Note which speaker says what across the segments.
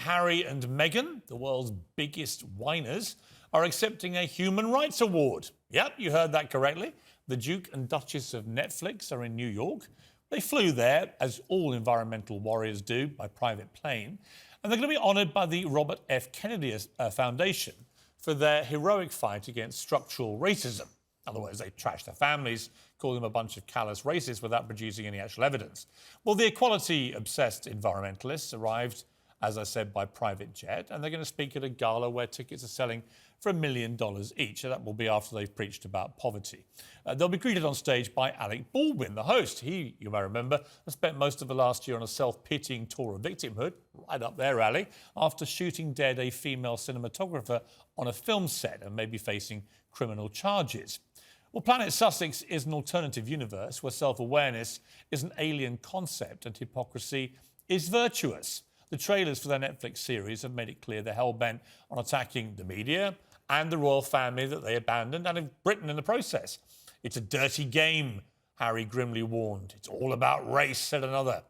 Speaker 1: Harry and Meghan, the world's biggest whiners, are accepting a human rights award. Yep, you heard that correctly. The Duke and Duchess of Netflix are in New York. They flew there, as all environmental warriors do, by private plane. And they're going to be honoured by the Robert F. Kennedy Foundation for their heroic fight against structural racism. In other words, they trash their families, call them a bunch of callous racists without producing any actual evidence. Well, the equality-obsessed environmentalists arrived, as I said, by private jet, and they're going to speak at a gala where tickets are selling for $1 million each. And that will be after they've preached about poverty. They'll be greeted on stage by Alec Baldwin, the host. He, you may remember, has spent most of the last year on a self-pitying tour of victimhood, right up there, Ali, after shooting dead a female cinematographer on a film set and may be facing criminal charges. Well, Planet Sussex is an alternative universe where self-awareness is an alien concept and hypocrisy is virtuous. The trailers for their Netflix series have made it clear they're hell-bent on attacking the media and the royal family that they abandoned, and Britain in the process. It's a dirty game, Harry grimly warned. It's all about race, said another.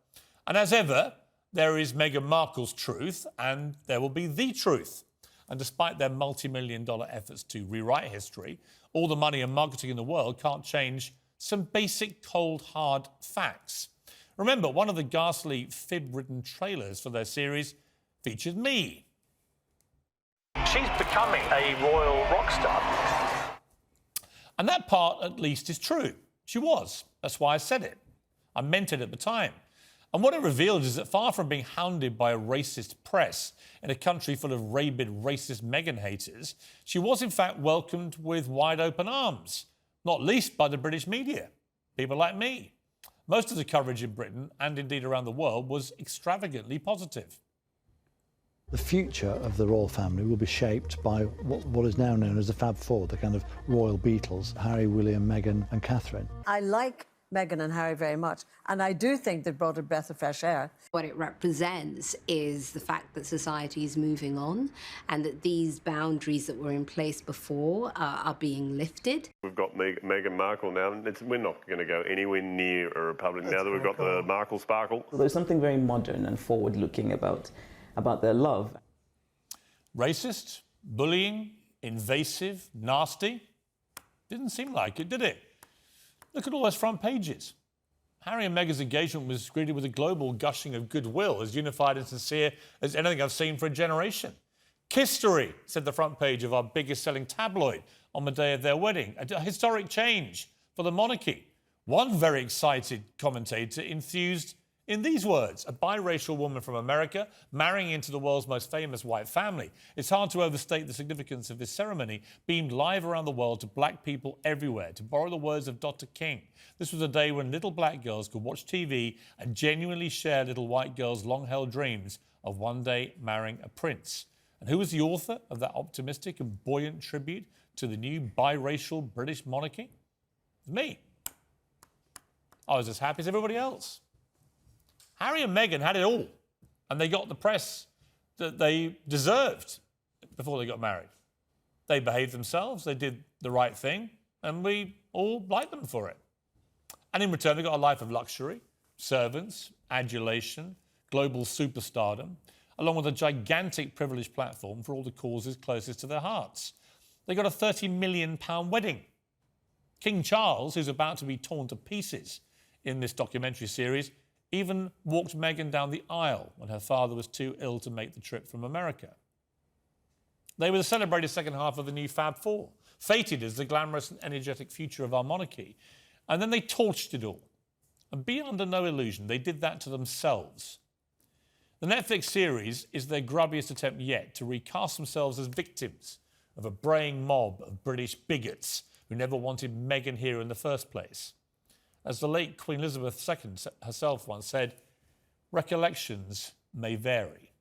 Speaker 1: And as ever, there is Meghan Markle's truth, and there will be the truth. And despite their multi-million-dollar efforts to rewrite history, all the money and marketing in the world can't change some basic cold, hard facts. Remember, one of the ghastly fib-ridden trailers for their series featured me. She's becoming a royal rock star. And that part, at least, is true. She was. That's why I said it. I meant it at the time. And what it revealed is that far from being hounded by a racist press in a country full of rabid, racist Meghan haters, she was, in fact, welcomed with wide-open arms, not least by the British media, people like me. Most of the coverage in Britain, and indeed around the world, was extravagantly positive.
Speaker 2: The future of the royal family will be shaped by what is now known as the Fab Four, the kind of royal Beatles, Harry, William, Meghan and Catherine.
Speaker 3: I like Meghan and Harry very much, and I do think they brought a breath of fresh air.
Speaker 4: What it represents is the fact that society is moving on and that these boundaries that were in place before are being lifted.
Speaker 5: We've got Meghan Markle now, and we're not going to go anywhere near a republic now that we've got the Markle sparkle.
Speaker 6: There's something very modern and forward-looking about their love.
Speaker 1: Racist, bullying, invasive, nasty? Didn't seem like it, did it? Look at all those front pages. Harry and Meghan's engagement was greeted with a global gushing of goodwill, as unified and sincere as anything I've seen for a generation. History, said the front page of our biggest-selling tabloid on the day of their wedding. A historic change for the monarchy. One very excited commentator enthused in these words: a biracial woman from America marrying into the world's most famous white family. It's hard to overstate the significance of this ceremony, beamed live around the world to black people everywhere. To borrow the words of Dr. King, this was a day when little black girls could watch TV and genuinely share little white girls' long-held dreams of one day marrying a prince. And who was the author of that optimistic and buoyant tribute to the new biracial British monarchy? It was me. I was as happy as everybody else. Harry and Meghan had it all, and they got the press that they deserved before they got married. They behaved themselves, they did the right thing, and we all liked them for it. And in return, they got a life of luxury, servants, adulation, global superstardom, along with a gigantic privileged platform for all the causes closest to their hearts. They got a £30 million wedding. King Charles, who's about to be torn to pieces in this documentary series, even walked Meghan down the aisle when her father was too ill to make the trip from America. They were the celebrated second half of the new Fab Four, fated as the glamorous and energetic future of our monarchy. And then they torched it all. And be under no illusion, they did that to themselves. The Netflix series is their grubbiest attempt yet to recast themselves as victims of a braying mob of British bigots who never wanted Meghan here in the first place. As the late Queen Elizabeth II herself once said, recollections may vary.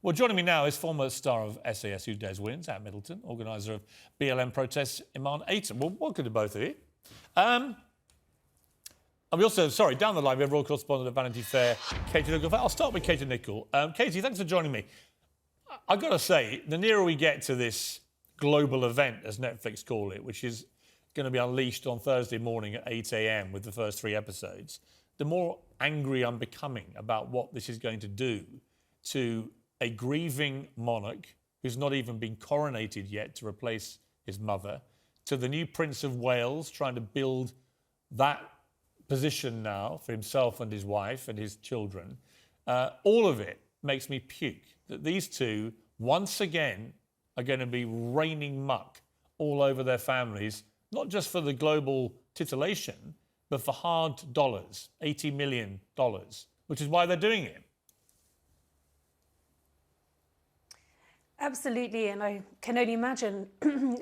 Speaker 1: Well, joining me now is former star of SAS Who Dares Wins, at Middleton, organiser of BLM protests, Iman Aiton. Well, welcome to both of you. And we also, down the line, we have royal correspondent at Vanity Fair, Katie Nicholl. I'll start with Katie Nicholl. Katie, thanks for joining me. I've got to say, the nearer we get to this global event, as Netflix call it, which is going to be unleashed on Thursday morning at 8 a.m. with the first 3 episodes, the more angry I'm becoming about what this is going to do to a grieving monarch who's not even been coronated yet to replace his mother, to the new Prince of Wales trying to build that position now for himself and his wife and his children. All of it makes me puke that these two, once again, are going to be raining muck all over their families, not just for the global titillation, but for hard dollars, $80 million, which is why they're doing it.
Speaker 7: Absolutely, and I can only imagine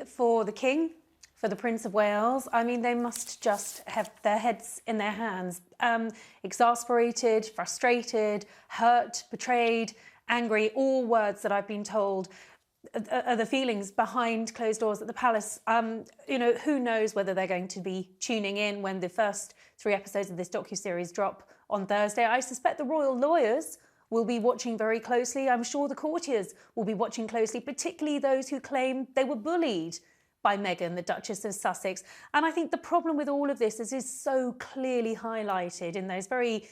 Speaker 7: for the King, for the Prince of Wales, I mean, they must just have their heads in their hands, exasperated, frustrated, hurt, betrayed, angry, all words that I've been told are the feelings behind closed doors at the palace. You know, who knows whether they're going to be tuning in when the first 3 episodes of this docuseries drop on Thursday. I suspect the royal lawyers will be watching very closely. I'm sure the courtiers will be watching closely, particularly those who claim they were bullied by Meghan, the Duchess of Sussex. And I think the problem with all of this is so clearly highlighted in those very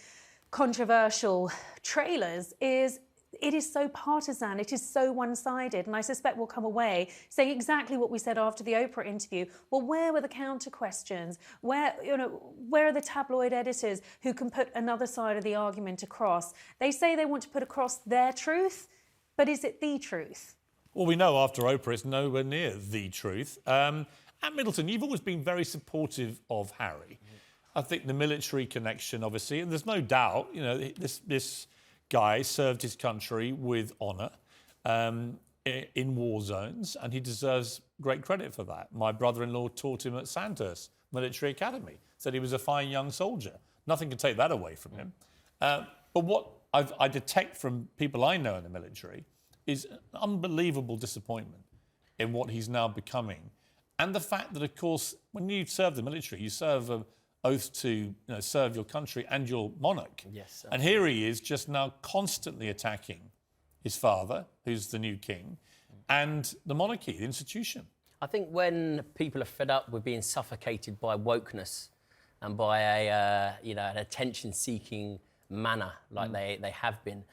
Speaker 7: controversial trailers is it is so partisan, it is so one-sided, and I suspect we'll come away saying exactly what we said after the Oprah interview. Well, where were the counter questions? Where are the tabloid editors who can put another side of the argument across? They say they want to put across their truth, but is it the truth?
Speaker 1: Well, we know after Oprah it's nowhere near the truth. At Middleton, you've always been very supportive of Harry. I think the military connection, obviously, and there's no doubt, you know, this guy served his country with honour in war zones, and he deserves great credit for that. My brother-in-law taught him at Sandhurst Military Academy, said he was a fine young soldier. Nothing can take that away from him. But what I detect from people I know in the military is an unbelievable disappointment in what he's now becoming. And the fact that, of course, when you serve the military, you serve an oath to serve your country and your monarch.
Speaker 8: Yes.
Speaker 1: And here he is just now constantly attacking his father, who's the new king, and the monarchy, the institution.
Speaker 8: I think when people are fed up with being suffocated by wokeness and by an attention-seeking manner like they have been,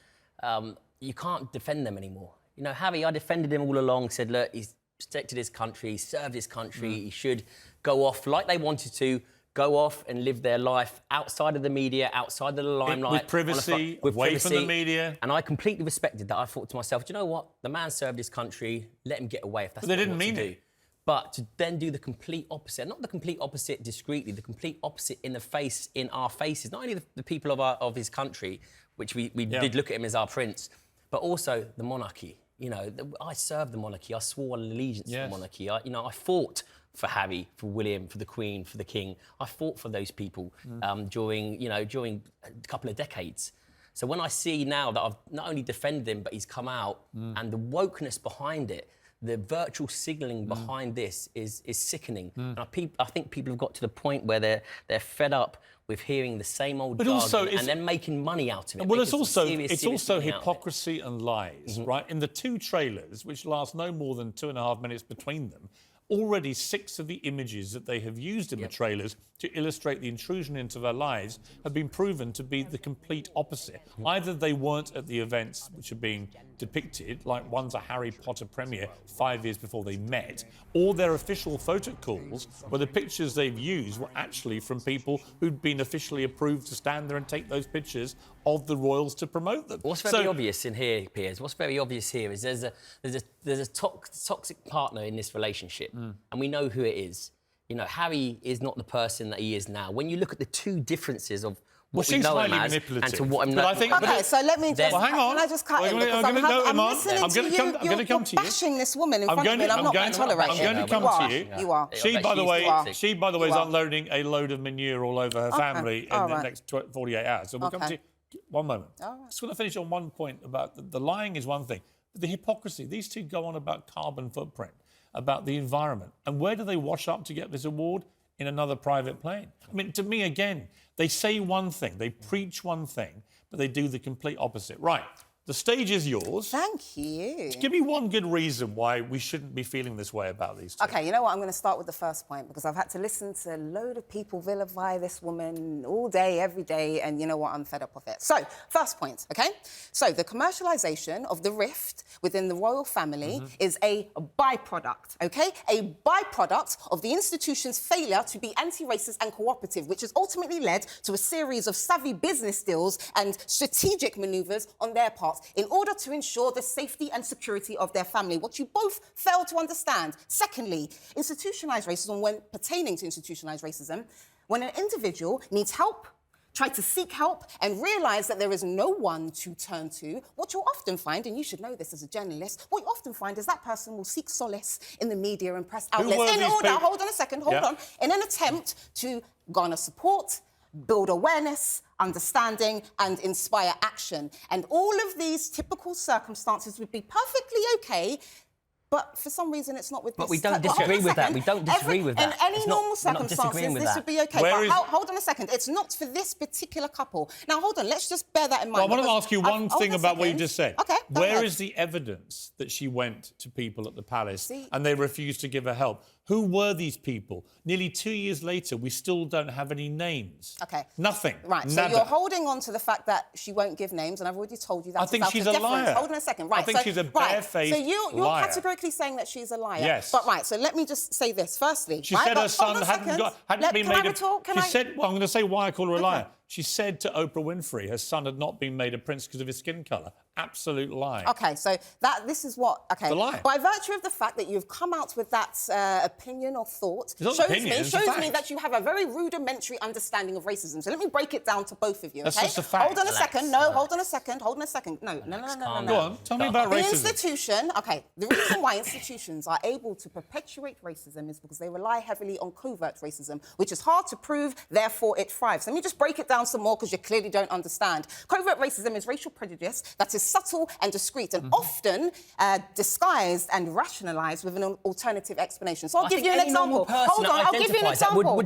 Speaker 8: you can't defend them anymore. You know, Harry, I defended him all along, said, look, he's protected his country, he served his country, he should go off like they wanted to, go off and live their life outside of the media, outside of the limelight.
Speaker 1: With privacy, away from the media.
Speaker 8: And I completely respected that. I thought to myself, do you know what? The man served his country, let him get away if that's
Speaker 1: what
Speaker 8: what
Speaker 1: he wants to do.
Speaker 8: But to then do the complete opposite, not the complete opposite discreetly, the complete opposite in our faces, not only the people of his country, which we did look at him as our prince, but also the monarchy. You know, I served the monarchy. I swore allegiance to the monarchy. I fought for Harry, for William, for the Queen, for the King. I fought for those people during a couple of decades. So when I see now that I've not only defended him, but he's come out, and the wokeness behind it, the virtual signalling behind this is sickening. And I think people have got to the point where they're fed up with hearing the same old jargon and then making money out of it.
Speaker 1: Well, it's also hypocrisy and lies, right? In the 2 trailers, which last no more than 2.5 minutes between them, already 6 of the images that they have used in the trailers to illustrate the intrusion into their lives have been proven to be the complete opposite. Either they weren't at the events which are being depicted, like one's a Harry Potter premiere 5 years before they met, or their official photo calls where the pictures they've used were actually from people who'd been officially approved to stand there and take those pictures of the royals to promote them.
Speaker 8: What's very obvious in here, Piers, what's very obvious here is there's a toxic partner in this relationship, and we know who it is. You know, Harry is not the person that he is now. When you look at the 2 differences of what we know him as and to what I'm not...
Speaker 9: OK, so let me just...
Speaker 1: Well, hang on.
Speaker 9: Can I just cut in? Because I'm listening to you. You're bashing this woman in front of me, and I'm not going to tolerate it.
Speaker 1: I'm going to come to you.
Speaker 9: You are.
Speaker 1: She, by the way, is unloading a load of manure all over her family in the next 48 hours. So we'll come to you. One moment. Just want to finish on one point about the lying is one thing. But the hypocrisy, these 2 go on about carbon footprint, about the environment. And where do they wash up to get this award? In another private plane. I mean, to me, again, they say one thing, they preach one thing, but they do the complete opposite. Right, The stage is yours.
Speaker 9: Thank you.
Speaker 1: Give me one good reason why we shouldn't be feeling this way about these two.
Speaker 9: OK, you know what? I'm going to start with the first point because I've had to listen to a load of people vilify this woman all day, every day, and you know what? I'm fed up of it. So, first point, OK? So, the commercialisation of the rift within the royal family is a byproduct, OK? A byproduct of the institution's failure to be anti-racist and cooperative, which has ultimately led to a series of savvy business deals and strategic manoeuvres on their part in order to ensure the safety and security of their family, what you both fail to understand. Secondly, institutionalised racism, when pertaining to institutionalised racism, when an individual needs help, try to seek help and realise that there is no one to turn to, what you'll often find, and you should know this as a journalist, what you often find is that person will seek solace in the media and press outlets in order, hold on a second, hold on, in an attempt to garner support, build awareness, understanding and inspire action. And all of these typical circumstances would be perfectly OK, but for some reason it's not with this.
Speaker 8: But we don't disagree with that. We don't disagree with that.
Speaker 9: In any normal circumstances, this would be OK. But hold on a second. It's not for this particular couple. Now, hold on. Let's just bear that in mind.
Speaker 1: Well, I want to ask you one thing about what you just said.
Speaker 9: OK,
Speaker 1: Where is the evidence that she went to people at the palace and they refused to give her help? Who were these people? Nearly 2 years later, we still don't have any names.
Speaker 9: OK.
Speaker 1: Nothing.
Speaker 9: Right, so you're holding on to the fact that she won't give names, and I've already told you that.
Speaker 1: I think she's a liar.
Speaker 9: Hold on a second. Right,
Speaker 1: I think she's a barefaced
Speaker 9: liar. So you're
Speaker 1: liar.
Speaker 9: categorically saying that she's a liar.
Speaker 1: Yes.
Speaker 9: But right, so let me just say this firstly.
Speaker 1: She said her son hadn't been made a... She said, well, I'm going to say why I call her a liar. She said to Oprah Winfrey her son had not been made a prince because of his skin colour. Absolute lie.
Speaker 9: OK, so this is what... OK,
Speaker 1: the lie.
Speaker 9: By virtue of the fact that you've come out with that opinion or thought, shows me that you have a very rudimentary understanding of racism. So let me break it down to both of you, OK?
Speaker 1: That's just a fact.
Speaker 9: Hold on a second. No, hold on a second. Hold on a second. No.
Speaker 1: Go on, tell me about racism.
Speaker 9: The institution... OK, the reason why institutions are able to perpetuate racism is because they rely heavily on covert racism, which is hard to prove, therefore it thrives. Let me just break it down some more because you clearly don't understand. Covert racism is racial prejudice that is subtle and discreet and often disguised and rationalised with an alternative explanation. So I'll give you an example. Hold on, I'll give you an example. I'll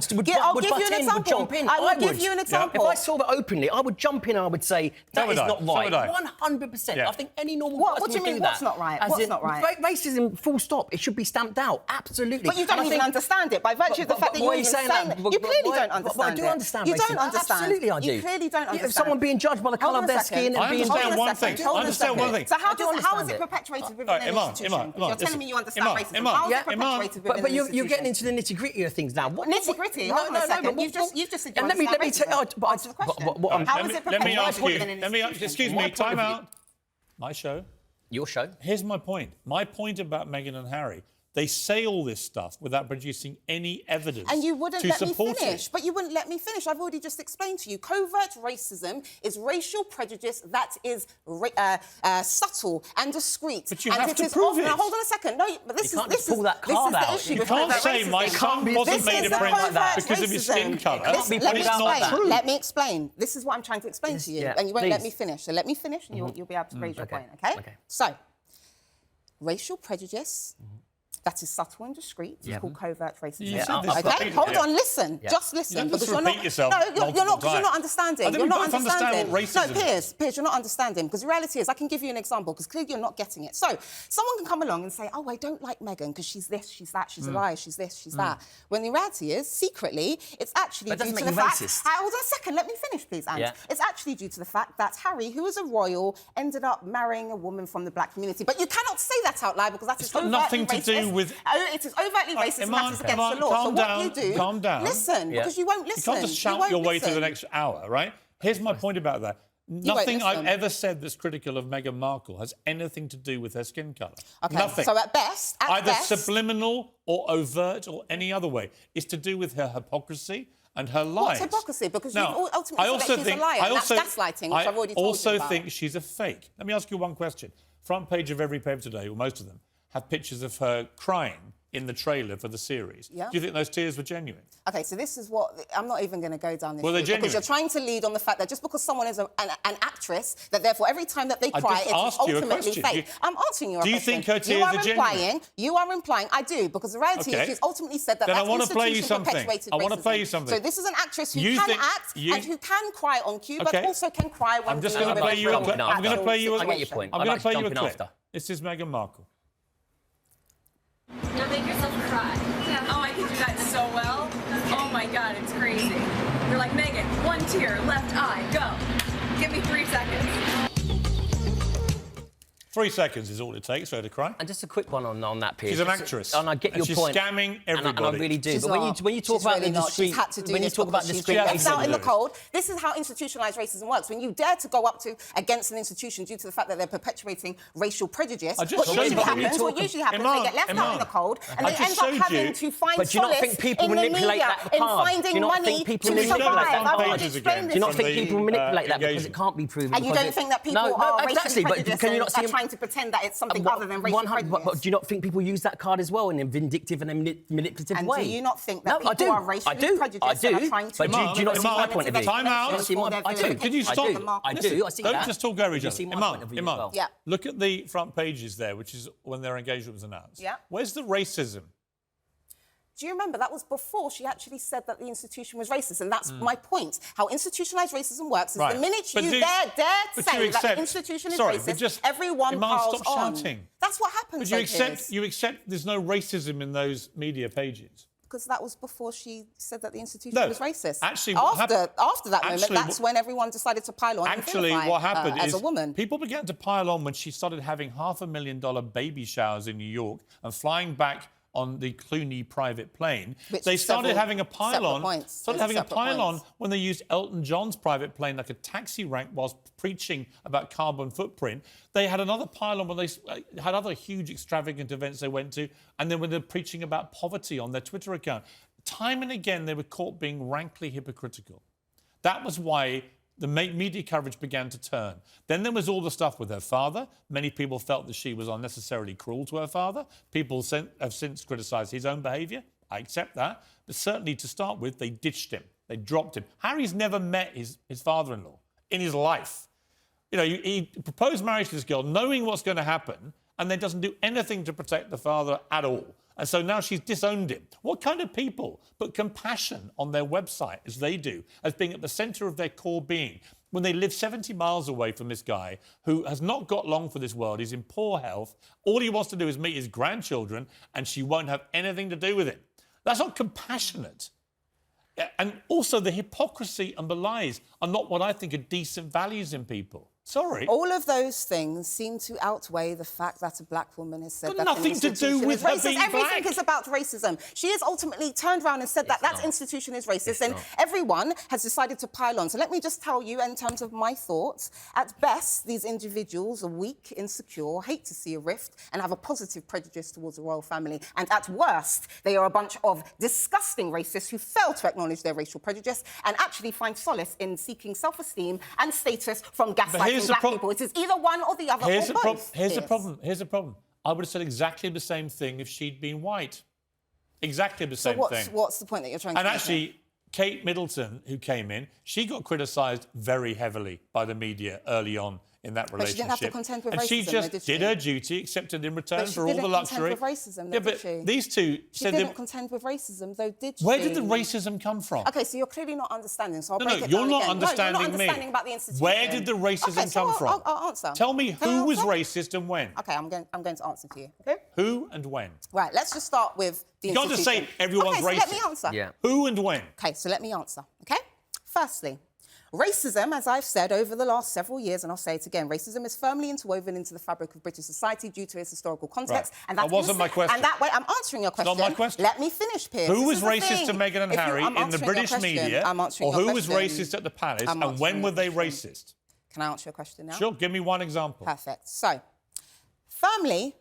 Speaker 9: give you an example. I will give you an example.
Speaker 8: If I saw that openly, I would jump in and I would say, that is not right. 100%. I think any normal person
Speaker 9: What do you mean, what's not right? What's not right?
Speaker 8: Racism, full stop. It should be stamped out. Absolutely.
Speaker 9: But you don't even understand it by virtue of the fact that you're even saying that. You clearly don't understand it.
Speaker 8: I do understand racism.
Speaker 9: You don't understand.
Speaker 8: Absolutely, I do.
Speaker 9: You clearly don't understand.
Speaker 8: If someone being judged by the colour of their skin and being...
Speaker 1: I understand one thing.
Speaker 9: So how is it perpetuated within an institution? You're telling me you understand racism. How is it perpetuated within an institution?
Speaker 8: But you're getting into the nitty-gritty of things now.
Speaker 9: Nitty-gritty? Hold on a second. You've just said you understand racism. Answer the question. How is it perpetuated within an institution?
Speaker 1: Excuse me, time out. My show.
Speaker 8: Your show.
Speaker 1: Here's my point. My point about Meghan and Harry. They say all this stuff without producing any evidence
Speaker 9: and you wouldn't let me finish.
Speaker 1: it.
Speaker 9: But you wouldn't let me finish. I've already just explained to you. Covert racism is racial prejudice that is subtle and discreet.
Speaker 1: But you have to prove it.
Speaker 9: Now, hold on a second. No, but this is the issue.
Speaker 1: You can't say my son wasn't made a prince because of his skin colour.
Speaker 9: Let me explain. This is what I'm trying to explain to you, and you won't let me finish. So let me finish, and you'll be able to raise your point, OK? So, racial prejudice... that is subtle and discreet. It's called covert racism. OK? Hold on, listen. Just listen.
Speaker 1: Just repeat yourself.
Speaker 9: No, you're not understanding. You're not understanding.
Speaker 1: No,
Speaker 9: Piers, you're not understanding. Because the reality is, I can give you an example, because clearly you're not getting it. So, someone can come along and say, oh, I don't like Meghan because she's this, she's that, she's a liar, she's this, she's that. When the reality is, secretly, it's actually due to the fact... Hold on a second, let me finish, please, Ange. It's actually due to the fact that Harry, who is a royal, ended up marrying a woman from the black community. But you cannot say that out loud because that is
Speaker 1: nothing to do with...
Speaker 9: It is overtly racist and that is against the law. So what you do...
Speaker 1: Calm down.
Speaker 9: Listen, because you won't listen.
Speaker 1: You can't just shout your way through the next hour, right? Here's my point about that. Nothing I've ever said that's critical of Meghan Markle has anything to do with her skin colour.
Speaker 9: OK,
Speaker 1: nothing.
Speaker 9: So at best...
Speaker 1: Either subliminal or overt or any other way. It's to do with her hypocrisy and her lies.
Speaker 9: What's hypocrisy? Because you ultimately said that she's a liar, and that's gaslighting, which I've already told you about.
Speaker 1: I also think she's a fake. Let me ask you one question. Front page of every paper today, or most of them, have pictures of her crying in the trailer for the series.
Speaker 9: Yeah.
Speaker 1: Do you think those tears were genuine?
Speaker 9: Okay, so this is what... I'm not even going to go down this
Speaker 1: Well, they're
Speaker 9: route
Speaker 1: genuine.
Speaker 9: because you're trying to lead on the fact that just because someone is an actress, that therefore every time that they cry,
Speaker 1: just
Speaker 9: it's
Speaker 1: asked you a
Speaker 9: ultimately
Speaker 1: question.
Speaker 9: fake. I'm answering you a
Speaker 1: Do you
Speaker 9: question.
Speaker 1: think her tears are genuine?
Speaker 9: You are implying, I do, because the reality
Speaker 1: Okay.
Speaker 9: is she's ultimately said that
Speaker 1: Then I
Speaker 9: that
Speaker 1: wanna play you
Speaker 9: institution
Speaker 1: something.
Speaker 9: perpetuated
Speaker 1: I wanna
Speaker 9: racism.
Speaker 1: play you something.
Speaker 9: So this is an actress who
Speaker 1: You
Speaker 9: can
Speaker 1: think-
Speaker 9: act and who can cry on cue,
Speaker 1: Okay.
Speaker 9: but also can cry when
Speaker 1: I'm just
Speaker 9: dealing
Speaker 1: going to
Speaker 9: with
Speaker 1: play you a
Speaker 9: real
Speaker 1: clip. I'm going to
Speaker 9: actual
Speaker 1: play you a
Speaker 8: I get your point.
Speaker 1: I'm
Speaker 8: I'd
Speaker 1: going
Speaker 8: like
Speaker 1: to play
Speaker 8: to
Speaker 1: you a
Speaker 8: jump in
Speaker 1: clip.
Speaker 8: after.
Speaker 1: This is Meghan Markle.
Speaker 10: Now make yourself cry. Yeah. Oh, I can do that so well. Oh my God, it's crazy. You're like, Meghan, 1 tear, left eye, go. Give me 3 seconds.
Speaker 1: 3 seconds is all it takes for her to cry.
Speaker 8: And just a quick one on that, Piers.
Speaker 1: She's an actress.
Speaker 8: And I get your
Speaker 1: she's
Speaker 8: point.
Speaker 1: scamming everybody.
Speaker 8: And I really do.
Speaker 9: She's
Speaker 8: but when you talk
Speaker 9: She's
Speaker 8: about
Speaker 9: really
Speaker 8: the
Speaker 9: not.
Speaker 8: discreet...
Speaker 9: She's had to do
Speaker 8: when you
Speaker 9: this
Speaker 8: talk about
Speaker 9: because she's
Speaker 8: discreet...
Speaker 9: been left out in the
Speaker 1: do.
Speaker 9: cold. This is how institutionalised racism works. When you dare to go up to against an institution due to the fact that they're perpetuating racial prejudice,
Speaker 1: I just
Speaker 9: what
Speaker 1: showed
Speaker 9: usually
Speaker 1: you.
Speaker 9: happens,
Speaker 1: Imam,
Speaker 9: they get left out in the cold and
Speaker 1: I
Speaker 9: they
Speaker 1: just
Speaker 9: end up
Speaker 1: showed
Speaker 9: having
Speaker 1: you.
Speaker 9: to find
Speaker 8: But do you not
Speaker 9: solace
Speaker 8: think people
Speaker 9: in the
Speaker 8: manipulate
Speaker 9: media,
Speaker 8: that
Speaker 9: in
Speaker 8: card? Do you
Speaker 9: finding
Speaker 8: not
Speaker 9: money
Speaker 8: think people
Speaker 9: to
Speaker 8: manipulate
Speaker 9: survive.
Speaker 8: that
Speaker 9: I've
Speaker 8: card?
Speaker 9: already explained
Speaker 8: Do
Speaker 9: this
Speaker 8: you not
Speaker 9: to
Speaker 8: think
Speaker 9: you.
Speaker 8: people manipulate that because it
Speaker 1: engagement.
Speaker 8: can't be proven?
Speaker 9: And you
Speaker 8: because
Speaker 9: don't think that people
Speaker 8: No,
Speaker 9: are
Speaker 8: exactly,
Speaker 9: racially
Speaker 8: but
Speaker 9: prejudiced
Speaker 8: can you
Speaker 9: and
Speaker 8: not see
Speaker 9: are trying to pretend that it's something other than racial prejudice?
Speaker 8: But do you not think people use that card as well in a vindictive and a manipulative
Speaker 9: And
Speaker 8: way?
Speaker 9: do you not think that
Speaker 8: No, I
Speaker 9: people
Speaker 8: do.
Speaker 9: are racially
Speaker 8: I do.
Speaker 9: prejudiced
Speaker 8: I
Speaker 9: and
Speaker 8: do.
Speaker 9: are trying to...
Speaker 8: But do you not see my point of view?
Speaker 1: Time out.
Speaker 8: I do.
Speaker 1: Can you stop?
Speaker 8: I do. I see
Speaker 1: Don't
Speaker 8: that.
Speaker 1: just talk over each
Speaker 8: You
Speaker 1: other.
Speaker 8: see my point of view as
Speaker 1: Imam,
Speaker 8: well.
Speaker 9: Yeah.
Speaker 1: look at the front pages there, which is when their engagement was announced.
Speaker 9: Yeah.
Speaker 1: Where's the racism?
Speaker 9: Do you remember that was before she actually said that the institution was racist? And that's my point. How institutionalised racism works is
Speaker 1: Right.
Speaker 9: the minute
Speaker 1: But
Speaker 9: you
Speaker 1: do-
Speaker 9: dare
Speaker 1: but
Speaker 9: say
Speaker 1: you
Speaker 9: that the
Speaker 1: accept-
Speaker 9: institution is
Speaker 1: Sorry, but
Speaker 9: racist,
Speaker 1: just-
Speaker 9: everyone
Speaker 1: Imam,
Speaker 9: piles
Speaker 1: stop
Speaker 9: on.
Speaker 1: shouting.
Speaker 9: That's what happens.
Speaker 1: But you accept there's no racism in those media pages.
Speaker 9: Because that was before she said that the institution
Speaker 1: No,
Speaker 9: was racist.
Speaker 1: actually, what
Speaker 9: after that
Speaker 1: Actually,
Speaker 9: moment, that's when everyone decided to pile on.
Speaker 1: Actually,
Speaker 9: and vilify,
Speaker 1: what happened
Speaker 9: as
Speaker 1: is
Speaker 9: a woman.
Speaker 1: people began to pile on when she started having $500,000 baby showers in New York and flying back on the Clooney private plane.
Speaker 9: Which
Speaker 1: They
Speaker 9: is
Speaker 1: started
Speaker 9: several
Speaker 1: having a pile-on.
Speaker 9: points.
Speaker 1: Started
Speaker 9: Those are
Speaker 1: having a
Speaker 9: separate
Speaker 1: pile-on
Speaker 9: points.
Speaker 1: when they used Elton John's private plane like a taxi rank whilst preaching about carbon footprint. They had another pile-on when they had other huge extravagant events they went to, and then when they're preaching about poverty on their Twitter account. Time and again, they were caught being rankly hypocritical. That was why the media coverage began to turn. Then there was all the stuff with her father. Many people felt that she was unnecessarily cruel to her father. People have since criticised his own behaviour. I accept that. But certainly, to start with, they ditched him. They dropped him. Harry's never met his father-in-law in his life. You know, he proposed marriage to this girl knowing what's going to happen and then doesn't do anything to protect the father at all. And so now she's disowned him. What kind of people put compassion on their website, as they do, as being at the centre of their core being, when they live 70 miles away from this guy who has not got long for this world, he's in poor health, all he wants to do is meet his grandchildren, and she won't have anything to do with it? That's not compassionate. And also the hypocrisy and the lies are not what I think are decent values in people. Sorry.
Speaker 9: All of those things seem to outweigh the fact that a black woman has said
Speaker 1: Got
Speaker 9: that
Speaker 1: nothing
Speaker 9: an
Speaker 1: to
Speaker 9: institution
Speaker 1: do with
Speaker 9: is
Speaker 1: her
Speaker 9: racist.
Speaker 1: being
Speaker 9: Everything
Speaker 1: black.
Speaker 9: is about racism. She has ultimately turned around and said that that institution is racist, and everyone has decided to pile on. So let me just tell you, in terms of my thoughts, at best, these individuals are weak, insecure, hate to see a rift, and have a positive prejudice towards the royal family. And at worst, they are a bunch of disgusting racists who fail to acknowledge their racial prejudice and actually find solace in seeking self-esteem and status from gaslighting black people. It is either one or the other or both.
Speaker 1: Here's the problem. I would have said exactly the same thing if she'd been white. Exactly the same thing.
Speaker 9: So what's the point that you're trying to
Speaker 1: And
Speaker 9: make?
Speaker 1: actually, Kate Middleton, who came in, she got criticised very heavily by the media early on in that relationship.
Speaker 9: But she didn't have to contend with
Speaker 1: and
Speaker 9: racism,
Speaker 1: she just
Speaker 9: did she?
Speaker 1: did her duty, accepted in return
Speaker 9: But she
Speaker 1: for all the
Speaker 9: didn't
Speaker 1: luxury.
Speaker 9: contend with racism, though,
Speaker 1: yeah,
Speaker 9: did
Speaker 1: but
Speaker 9: she?
Speaker 1: these two
Speaker 9: She
Speaker 1: said
Speaker 9: didn't contend with racism, though, did she?
Speaker 1: Where did the racism come from?
Speaker 9: OK, so you're clearly not understanding, so I'll break it
Speaker 1: you're
Speaker 9: down
Speaker 1: not
Speaker 9: again.
Speaker 1: understanding
Speaker 9: no, you're not
Speaker 1: me.
Speaker 9: understanding about the institution.
Speaker 1: Where did the racism come from?
Speaker 9: I'll answer.
Speaker 1: Tell me who was racist and when.
Speaker 9: OK, I'm going to answer to you. OK?
Speaker 1: Who and when?
Speaker 9: Right, let's just start with the
Speaker 1: You can't just say everyone's
Speaker 9: OK, so
Speaker 1: racist.
Speaker 9: let me answer.
Speaker 8: Yeah.
Speaker 1: Who and when?
Speaker 9: OK, so let me answer. OK? Firstly, racism, as I've said over the last several years, and I'll say it again, racism is firmly interwoven into the fabric of British society due to its historical context.
Speaker 1: Right.
Speaker 9: And that
Speaker 1: wasn't my question.
Speaker 9: And that way, I'm answering your question.
Speaker 1: Not my question.
Speaker 9: Let me finish, Piers.
Speaker 1: Who was
Speaker 9: This is the
Speaker 1: racist
Speaker 9: thing.
Speaker 1: to Meghan and
Speaker 9: If you-
Speaker 1: Harry
Speaker 9: I'm
Speaker 1: in the
Speaker 9: answering your
Speaker 1: British
Speaker 9: question.
Speaker 1: media?
Speaker 9: I'm answering
Speaker 1: Or
Speaker 9: your
Speaker 1: who was
Speaker 9: question.
Speaker 1: racist at the palace?
Speaker 9: I'm
Speaker 1: And when
Speaker 9: answering
Speaker 1: were
Speaker 9: your
Speaker 1: they
Speaker 9: question.
Speaker 1: racist?
Speaker 9: Can I answer your question now?
Speaker 1: Sure, give me one example.
Speaker 9: Perfect. So, firmly,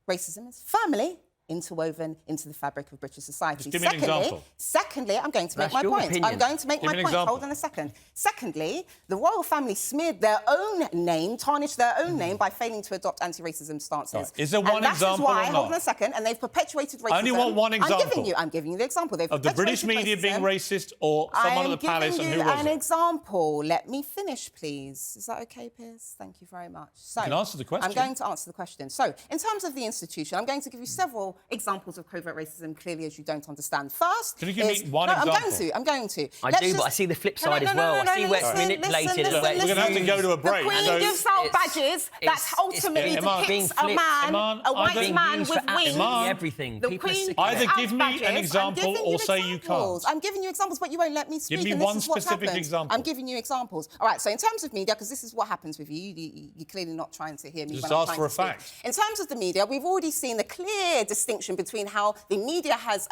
Speaker 9: racism is firmly interwoven into the fabric of British society.
Speaker 1: Just give me an example.
Speaker 9: Secondly, I'm going to make
Speaker 8: That's
Speaker 9: my
Speaker 8: your
Speaker 9: point.
Speaker 8: opinion.
Speaker 9: I'm going to make
Speaker 1: Give
Speaker 9: my
Speaker 1: me an
Speaker 9: point.
Speaker 1: example.
Speaker 9: Hold on a second. Secondly, the royal family smeared their own name, tarnished their own name by failing to adopt anti-racism stances.
Speaker 1: Right. Is there one
Speaker 9: and
Speaker 1: example
Speaker 9: that is why,
Speaker 1: or not?
Speaker 9: hold on a second, and they've perpetuated racism.
Speaker 1: I only want one example.
Speaker 9: I'm giving you the example. They've
Speaker 1: Of the British
Speaker 9: perpetuated
Speaker 1: media being
Speaker 9: racism.
Speaker 1: racist or someone at the palace, and who was
Speaker 9: I'm giving you an
Speaker 1: it?
Speaker 9: example. Let me finish, please. Is that OK, Piers? Thank you very much. So,
Speaker 1: You can answer the question.
Speaker 9: I'm going to answer the question. So, in terms of the institution, I'm going to give you several examples of covert racism, clearly, as you don't understand. First,
Speaker 1: Can you give me one example?
Speaker 9: I'm going to.
Speaker 8: I do, but I see the flip side as well. I see where it's manipulated and where it's
Speaker 1: We're going to have to go to a break.
Speaker 9: The Queen
Speaker 1: So-
Speaker 9: gives out badges that ultimately
Speaker 1: Iman,
Speaker 9: depicts
Speaker 8: being
Speaker 9: a man,
Speaker 1: Iman,
Speaker 9: a white
Speaker 1: either
Speaker 9: man
Speaker 8: used
Speaker 9: with
Speaker 8: for
Speaker 9: wings.
Speaker 8: absolutely everything.
Speaker 9: The
Speaker 8: People are
Speaker 9: Queen
Speaker 8: sick of
Speaker 1: Either
Speaker 8: it.
Speaker 1: give me an example or say you can't.
Speaker 9: I'm giving you examples, but you won't let me speak.
Speaker 1: me
Speaker 9: and this
Speaker 1: one
Speaker 9: is what's
Speaker 1: specific
Speaker 9: happened.
Speaker 1: example.
Speaker 9: I'm giving you examples. All right, so in terms of media, because this is what happens with you, you're clearly not trying to hear me.
Speaker 1: Just
Speaker 9: when I'm
Speaker 1: ask
Speaker 9: trying
Speaker 1: for a
Speaker 9: to speak.
Speaker 1: fact.
Speaker 9: In terms of the media, we've already seen the clear distinction between how the media has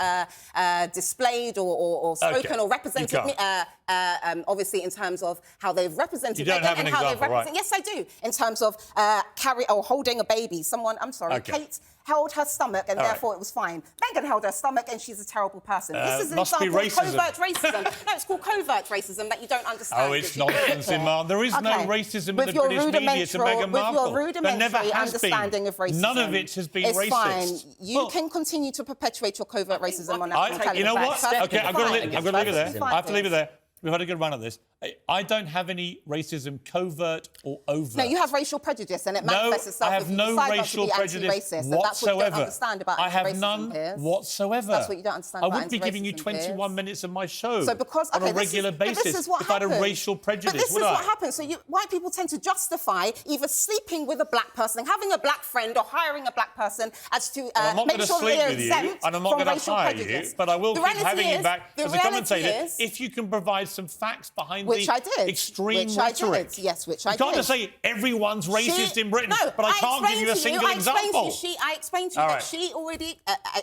Speaker 9: displayed or spoken or represented, obviously in terms of how they've represented
Speaker 1: You don't
Speaker 9: Meghan
Speaker 1: have an
Speaker 9: and how they've
Speaker 1: example, right?
Speaker 9: represented. Yes, I do. In terms of holding a baby. Kate held her stomach and therefore it was fine. Meghan held her stomach and she's a terrible person. This is an
Speaker 1: must be
Speaker 9: example of
Speaker 1: racism.
Speaker 9: covert racism. No, it's called covert racism that you don't understand.
Speaker 1: Oh, it's nonsense, Iman. There is no racism in
Speaker 9: With
Speaker 1: the
Speaker 9: your
Speaker 1: British media to Meghan Markle.
Speaker 9: With your
Speaker 1: There never
Speaker 9: rudimentary
Speaker 1: has
Speaker 9: understanding
Speaker 1: been.
Speaker 9: of racism.
Speaker 1: None of it has been
Speaker 9: it's
Speaker 1: racist.
Speaker 9: Fine. You
Speaker 1: Well,
Speaker 9: can continue to perpetuate your covert racism on national
Speaker 1: you know
Speaker 9: television.
Speaker 1: what? Okay, I've got to leave it there.
Speaker 9: Fine.
Speaker 1: I have to leave it there. We've had a good run at this. I don't have any racism, covert or overt.
Speaker 9: No, you have racial prejudice, and it manifests itself.
Speaker 1: I have
Speaker 9: if you
Speaker 1: no
Speaker 9: decide not to
Speaker 1: racial
Speaker 9: be
Speaker 1: prejudice
Speaker 9: anti-racist, and
Speaker 1: whatsoever.
Speaker 9: that's what you don't understand about
Speaker 1: I have
Speaker 9: anti-racism,
Speaker 1: none
Speaker 9: Piers.
Speaker 1: whatsoever.
Speaker 9: That's what you don't understand
Speaker 1: I
Speaker 9: about
Speaker 1: wouldn't be giving you
Speaker 9: anti-racism,
Speaker 1: 21
Speaker 9: Piers.
Speaker 1: minutes of my show
Speaker 9: So because,
Speaker 1: on a regular basis
Speaker 9: but this is what
Speaker 1: if I had a
Speaker 9: happens.
Speaker 1: racial prejudice,
Speaker 9: But this
Speaker 1: would
Speaker 9: is
Speaker 1: I?
Speaker 9: what happens. So white people tend to justify either sleeping with a black person, having a black friend, or hiring a black person as to
Speaker 1: I'm not
Speaker 9: make
Speaker 1: going to
Speaker 9: sure that
Speaker 1: sleep
Speaker 9: they're
Speaker 1: with you,
Speaker 9: exempt
Speaker 1: and I'm not
Speaker 9: from
Speaker 1: going to
Speaker 9: racial
Speaker 1: hire
Speaker 9: prejudice.
Speaker 1: you, but I will
Speaker 9: The
Speaker 1: keep
Speaker 9: reality
Speaker 1: having you
Speaker 9: is-
Speaker 1: back
Speaker 9: the
Speaker 1: as a
Speaker 9: reality
Speaker 1: commentator
Speaker 9: is-
Speaker 1: if you can provide some facts behind
Speaker 9: Which
Speaker 1: the
Speaker 9: I did.
Speaker 1: extreme
Speaker 9: Which I
Speaker 1: rhetoric.
Speaker 9: did. Yes, which I
Speaker 1: You can't
Speaker 9: did.
Speaker 1: just say everyone's racist in Britain,
Speaker 9: No,
Speaker 1: but I can't give you a single example.
Speaker 9: I explained to you
Speaker 1: All
Speaker 9: that
Speaker 1: right.
Speaker 9: she already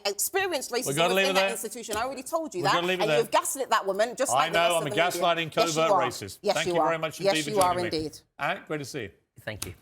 Speaker 9: experienced racism
Speaker 1: gotta leave
Speaker 9: within
Speaker 1: it
Speaker 9: that
Speaker 1: there.
Speaker 9: institution. I already told you
Speaker 1: We've
Speaker 9: that.
Speaker 1: gotta leave it
Speaker 9: and
Speaker 1: there.
Speaker 9: you've gaslit that woman just
Speaker 1: I
Speaker 9: like the rest
Speaker 1: know,
Speaker 9: of
Speaker 1: I'm a
Speaker 9: the media.
Speaker 1: gaslighting
Speaker 9: Yes, you
Speaker 1: covert
Speaker 9: are.
Speaker 1: racist.
Speaker 9: Yes,
Speaker 1: Thank
Speaker 9: you
Speaker 1: you
Speaker 9: are.
Speaker 1: very much
Speaker 9: Yes,
Speaker 1: indeed
Speaker 9: you
Speaker 1: for
Speaker 9: are
Speaker 1: joining me.
Speaker 9: indeed.
Speaker 1: All right, great to see you.
Speaker 8: Thank you.